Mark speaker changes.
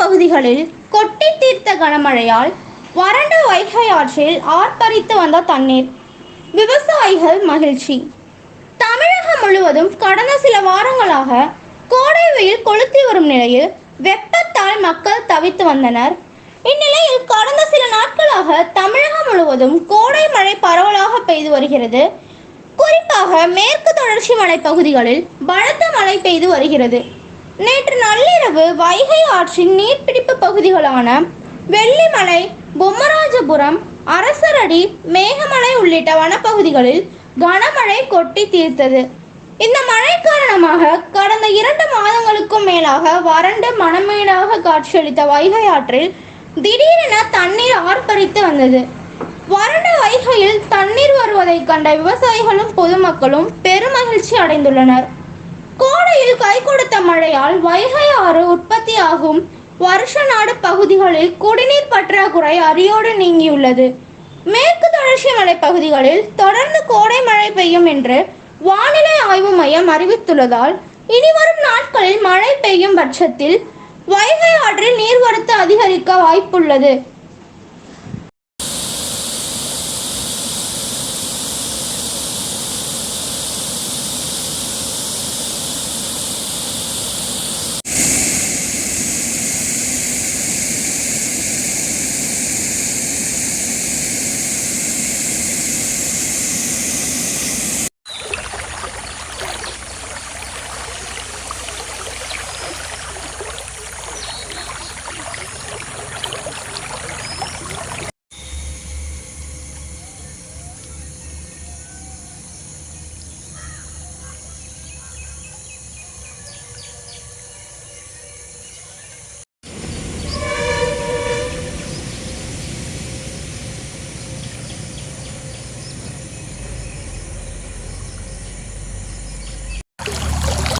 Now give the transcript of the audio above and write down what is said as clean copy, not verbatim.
Speaker 1: பகுதிகளில் கொட்டி தீர்த்த கனமழையால் வறண்ட வைகை ஆற்றில் ஆர்ப்பரித்து வந்த தண்ணீர். விவசாயிகள் மகிழ்ச்சி. தமிழகம் முழுவதும் கடந்த சில வாரங்களாக கோடை வெயில் கொளுத்தி வரும் நிலையில் வெப்பத்தால் மக்கள் தவித்து வந்தனர். இந்நிலையில் கடந்த சில நாட்களாக தமிழகம் முழுவதும் கோடை மழை பரவலாக பெய்து வருகிறது. குறிப்பாக மேற்கு தொடர்ச்சி மலை பகுதிகளில் பலத்த மழை பெய்து வருகிறது. நேற்று நள்ளிரவு வைகை ஆற்றின் நீர்பிடிப்பு பகுதிகளான வெள்ளிமலை, பொம்மராஜபுரம், அரசரடி, மேகமலை உள்ளிட்ட வனப்பகுதிகளில் கனமழை கொட்டி தீர்த்தது. இந்த மழை காரணமாக கடந்த 2 மாதங்களுக்கும் மேலாக வறண்டு மணமேடாக காட்சியளித்த வைகை ஆற்றில் திடீரென தண்ணீர் ஆர்ப்பரித்து வந்தது. வறண்ட வைகையில் தண்ணீர் வருவதை கண்ட விவசாயிகளும் பொதுமக்களும் பெருமகிழ்ச்சி அடைந்துள்ளனர். கோடையில் கை கொடுத்த மழையால் வைகை ஆறு உற்பத்தியாகும் வருஷநாடு பகுதிகளில் குடிநீர் பற்றாக்குறை அடியோடு நீங்கியுள்ளது. மேற்கு தொடர்ச்சி மலை பகுதிகளில் தொடர்ந்து கோடை மழை பெய்யும் என்று வானிலை ஆய்வு மையம் அறிவித்துள்ளதால் இனிவரும் நாட்களில் மழை பெய்யும் பட்சத்தில் வைகை ஆற்றில் நீர்வரத்து அதிகரிக்க வாய்ப்புள்ளது.